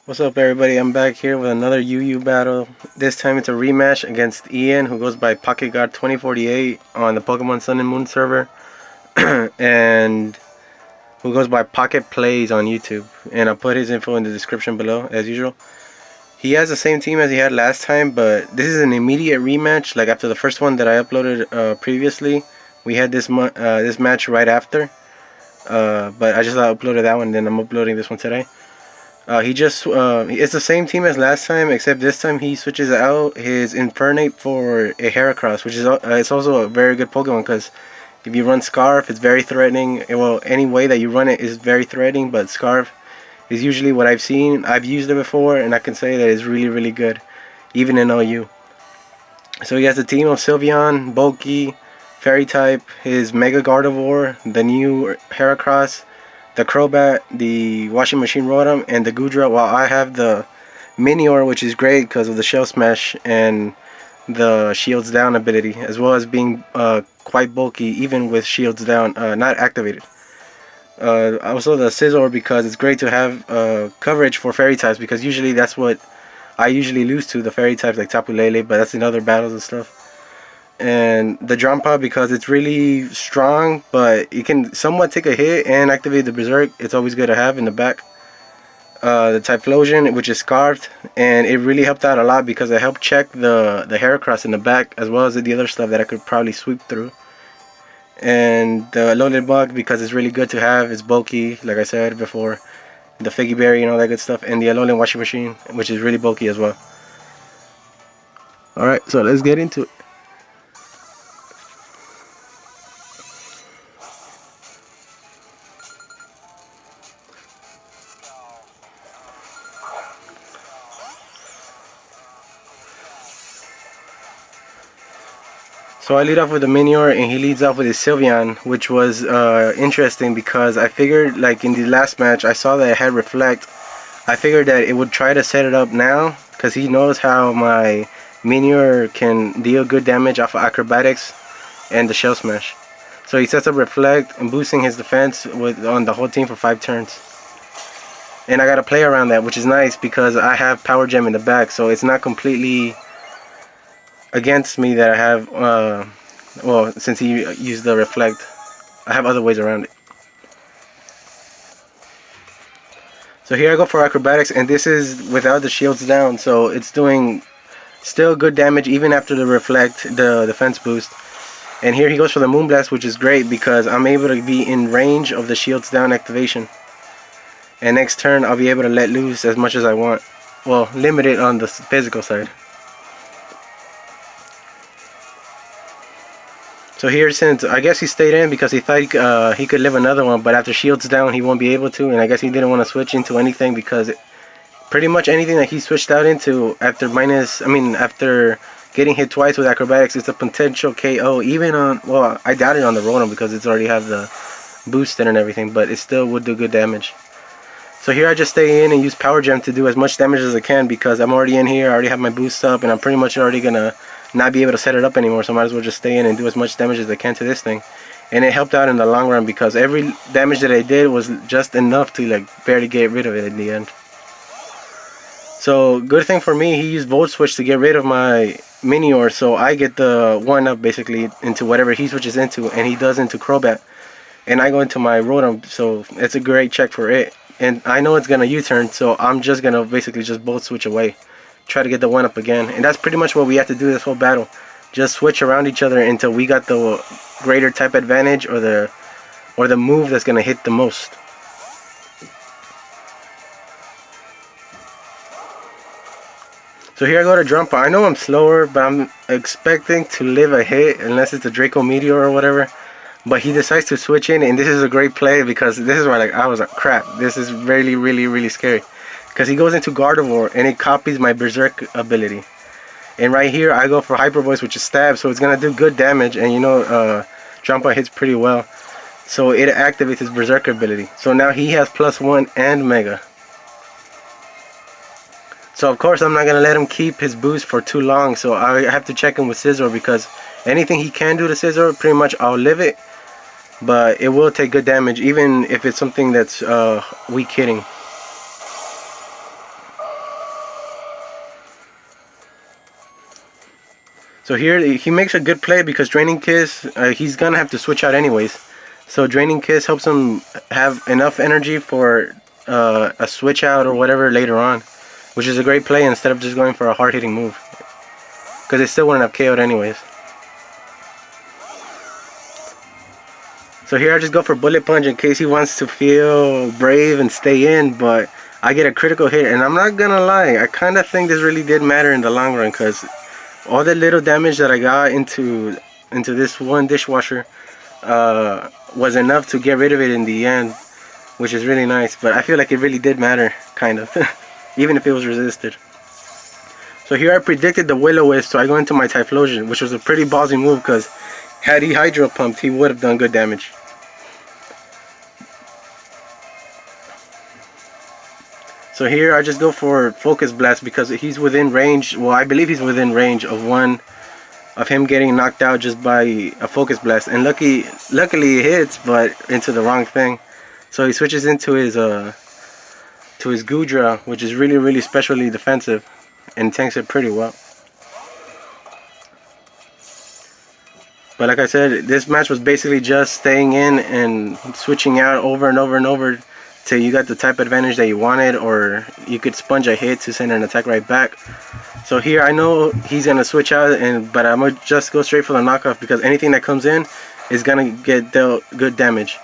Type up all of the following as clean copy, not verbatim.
What's up, everybody? I'm back here with another UU battle. This time it's a rematch against Ian, who goes by Pocketgod2048 on the Pokemon Sun and Moon server, and who goes by PocketPlays on YouTube. And I'll put his info in the description below, as usual. He has the same team as he had last time, but this is an immediate rematch. Like after the first one that I uploaded previously, we had this match right after. But I just uploaded that one, and then I'm uploading this one today. It's the same team as last time, except this time he switches out his Infernape for a Heracross, which is it's also a very good Pokemon because if you run Scarf, it's very threatening. Well, any way that you run it is very threatening, but Scarf is usually what I've seen. I've used it before, and I can say that it's really, really good, even in OU. So he has a team of Sylveon, Bulky, Fairy type, his Mega Gardevoir, the new Heracross, the Crobat, the Washing Machine Rotom, and the Goodra, while I have the Minior, which is great because of the Shell Smash and the Shields Down ability, as well as being quite bulky even with Shields Down not activated. Also the Scizor, because it's great to have coverage for Fairy types, because usually that's what I usually lose to, the Fairy types like Tapu Lele, but that's in other battles and stuff. And the Drampa, because it's really strong, but it can somewhat take a hit and activate the Berserk. It's always good to have in the back. The Typhlosion, which is Scarfed, and it really helped out a lot because it helped check the Heracross in the back, as well as the other stuff that I could probably sweep through. And the Loaded Bug, because it's really good to have. It's bulky, like I said before. The Figgy Berry and all that good stuff. And the Alolan Washing Machine, which is really bulky as well. Alright, so let's get into it. So I lead off with the Minior, and he leads off with his Sylveon, which was interesting because I figured, like in the last match, I saw that it had Reflect. I figured that it would try to set it up now because he knows how my Minior can deal good damage off of Acrobatics and the Shell Smash. So he sets up Reflect and boosting his defense on the whole team for 5 turns. And I got to play around that, which is nice because I have Power Gem in the back, so it's not completely against me that I have, well, since he used the Reflect, I have other ways around it. So here I go for Acrobatics, and this is without the shields down, so it's doing still good damage even after the Reflect, the defense boost. And here he goes for the Moonblast, which is great because I'm able to be in range of the shields down activation. And next turn I'll be able to let loose as much as I want. Well, limited on the physical side. So here, since I guess he stayed in because he thought he could live another one, but after shields down he won't be able to, and I guess he didn't want to switch into anything because pretty much anything that he switched out into after after getting hit twice with Acrobatics, it's a potential KO. Even on, well, I doubt it on the Rotom because it's already have the boosted and everything, but it still would do good damage. So here I just stay in and use Power Gem to do as much damage as I can because I'm already in here, I already have my boost up, and I'm pretty much already gonna not be able to set it up anymore, so I might as well just stay in and do as much damage as I can to this thing. And it helped out in the long run because every damage that I did was just enough to like barely get rid of it in the end. So good thing for me, he used Volt Switch to get rid of my Minior, so I get the 1-up basically into whatever he switches into, and he does into Crobat, and I go into my Rotom, so it's a great check for it. And I know it's gonna U-turn, so I'm just gonna basically just Volt Switch away, try to get the 1-up again. And that's pretty much what we have to do this whole battle, just switch around each other until we got the greater type advantage or the move that's gonna hit the most. So here I go to Drampa. I know I'm slower, but I'm expecting to live a hit unless it's a Draco Meteor or whatever. But he decides to switch in, and this is a great play because this is where like I was like, crap, this is really, really, really scary. Because he goes into Gardevoir and it copies my Berserk ability. And right here I go for Hyper Voice, which is stab, so it's gonna do good damage, and you know Drampa hits pretty well. So it activates his Berserk ability. So now he has +1 and Mega. So of course I'm not gonna let him keep his boost for too long, so I have to check him with Scizor because anything he can do to Scizor, pretty much I'll live it. But it will take good damage even if it's something that's weak hitting. So here he makes a good play because Draining Kiss, he's gonna have to switch out anyways. So Draining Kiss helps him have enough energy for a switch out or whatever later on, which is a great play instead of just going for a hard hitting move, because they still wouldn't have KO'd anyways. So here I just go for Bullet Punch in case he wants to feel brave and stay in, but I get a critical hit, and I'm not gonna lie, I kind of think this really did matter in the long run, because all the little damage that I got into this one dishwasher was enough to get rid of it in the end, which is really nice. But I feel like it really did matter, kind of, even if it was resisted. So here I predicted the Will-O-Wisp, so I go into my Typhlosion, which was a pretty ballsy move, because had he Hydro Pumped, he would have done good damage. So here I just go for Focus Blast because he's within range. Well, I believe he's within range of him getting knocked out just by a Focus Blast, and luckily it hits, but into the wrong thing. So he switches into his Goodra, which is really specially defensive, and tanks it pretty well. But like I said, this match was basically just staying in and switching out over and over till you got the type advantage that you wanted, or you could sponge a hit to send an attack right back. So here I know he's gonna switch out, but I'm gonna just go straight for the knockoff because anything that comes in is gonna get dealt good damage.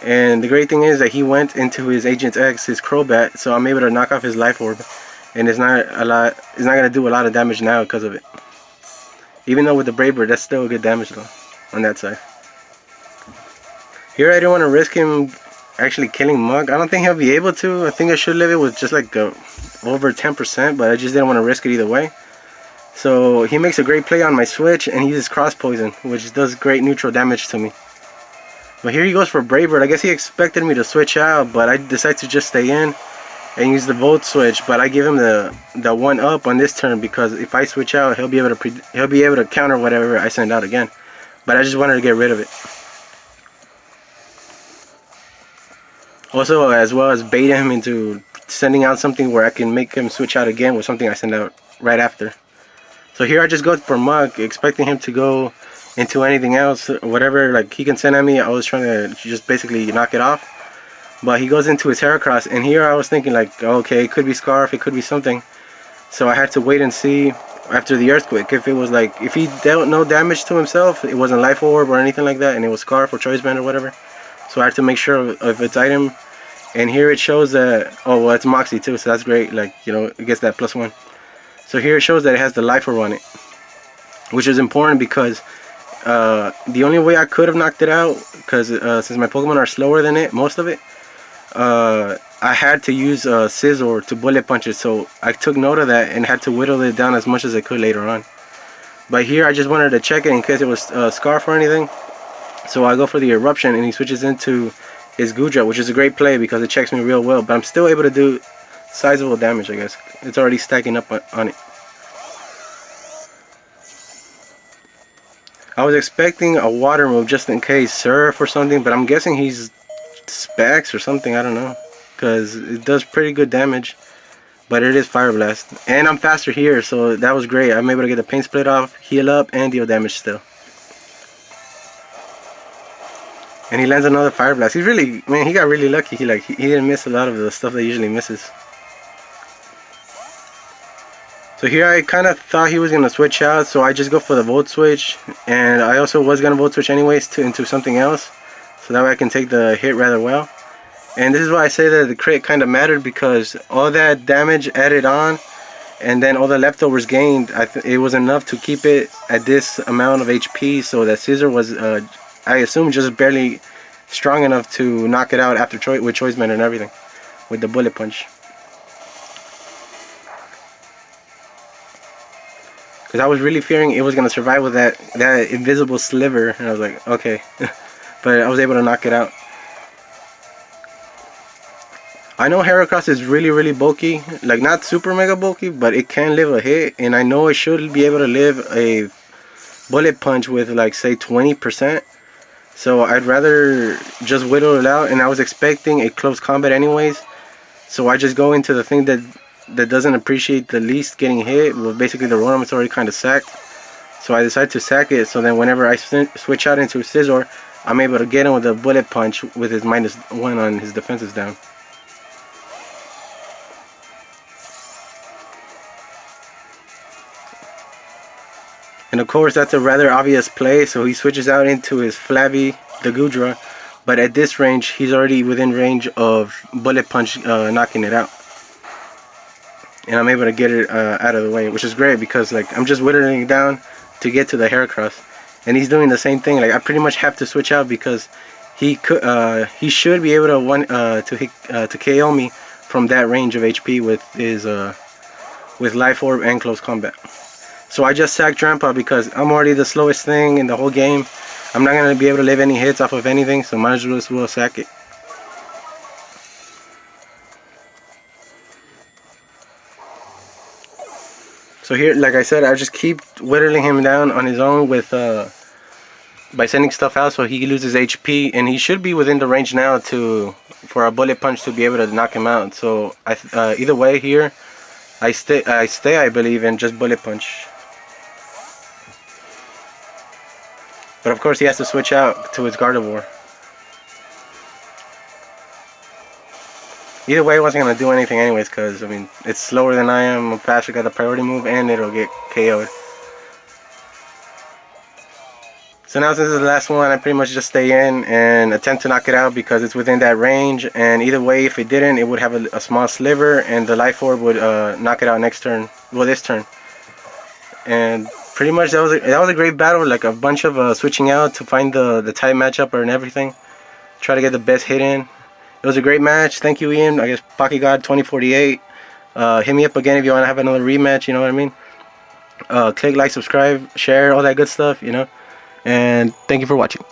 And the great thing is that he went into his Agent X, his Crobat, so I'm able to knock off his Life Orb, and it's not gonna do a lot of damage now because of it. Even though with the Brave Bird, that's still good damage though on that side. Here I don't want to risk him actually killing Mug. I don't think he'll be able to. I think I should leave it with just like over 10%, but I just didn't want to risk it either way. So he makes a great play on my switch, and he uses Cross Poison, which does great neutral damage to me. But here he goes for Brave Bird. I guess he expected me to switch out, but I decided to just stay in and use the Volt Switch. But I give him the 1-up on this turn because if I switch out, he'll be able to counter whatever I send out again. But I just wanted to get rid of it. Also, as well as bait him into sending out something where I can make him switch out again with something I send out right after. So here I just go for Mug, expecting him to go into anything else, whatever like he can send at me. I was trying to just basically knock it off. But he goes into his Heracross, and here I was thinking like, okay, it could be Scarf, it could be something. So I had to wait and see after the Earthquake if it was like, if he dealt no damage to himself, it wasn't Life Orb or anything like that, and it was Scarf or Choice Band or whatever. So I had to make sure of its item. And here it shows that, oh well, it's Moxie too, so that's great, like, you know, it gets that +1. So here it shows that it has the Life Orb on it, which is important because the only way I could have knocked it out, because since my Pokemon are slower than it, most of it, I had to use Scizor to Bullet Punch it, so I took note of that and had to whittle it down as much as I could later on. But here I just wanted to check it in case it was Scarf or anything, so I go for the Eruption, and he switches into his Goodra, which is a great play because it checks me real well, but I'm still able to do sizable damage, I guess. It's already stacking up on it. I was expecting a water move just in case, Surf or something, but I'm guessing he's Specs or something, I don't know, because it does pretty good damage, but it is Fire Blast. And I'm faster here, so that was great. I'm able to get the Pain Split off, heal up, and deal damage still. And he lands another Fire Blast. He's really, man, he got really lucky. He didn't miss a lot of the stuff that he usually misses. So here I kind of thought he was going to switch out, so I just go for the Volt Switch. And I also was going to Volt Switch anyways into something else, so that way I can take the hit rather well. And this is why I say that the crit kind of mattered, because all that damage added on, and then all the leftovers gained, it was enough to keep it at this amount of HP, so that Scizor was, I assume, just barely strong enough to knock it out after with Choice Band and everything, with the Bullet Punch. Because I was really fearing it was going to survive with that invisible sliver, and I was like, okay. But I was able to knock it out. I know Heracross is really bulky, like not super mega bulky, but it can live a hit, and I know it should be able to live a Bullet Punch with like say 20%. So I'd rather just whittle it out, and I was expecting a close combat anyways. So I just go into the thing that doesn't appreciate the least getting hit. Well, basically the Rotom is already kind of sacked. So I decided to sack it, so then whenever I switch out into Scizor, I'm able to get him with a bullet punch with his -1 on his defenses down. And of course that's a rather obvious play, so he switches out into his Flabby, the Gudra, but at this range he's already within range of bullet punch knocking it out. And I'm able to get it out of the way, which is great because like I'm just whittling it down to get to the Heracross, and he's doing the same thing. Like I pretty much have to switch out because he should be able to to KO me from that range of HP with his with Life Orb and Close Combat. So I just sacked Grandpa because I'm already the slowest thing in the whole game. I'm not gonna be able to live any hits off of anything, so might as well sack it. So here, like I said, I just keep whittling him down on his own with by sending stuff out so he loses HP, and he should be within the range now for a bullet punch to be able to knock him out. So either way here, I stay I believe, and just bullet punch. But of course he has to switch out to his Gardevoir. Either way, it wasn't going to do anything anyways, because, I mean, it's slower than I am, I'm faster, got the priority move, and it'll get KO'd. So now since this is the last one, I pretty much just stay in and attempt to knock it out because it's within that range, and either way, if it didn't, it would have a small sliver, and the Life Orb would knock it out next turn, well, this turn. And pretty much that was a great battle, like a bunch of switching out to find the tight matchup and everything. Try to get the best hit in. It was a great match. Thank you, Ian. I guess Pocketgod2048. Hit me up again if you want to have another rematch, you know what I mean? Click like, subscribe, share, all that good stuff, you know? And thank you for watching.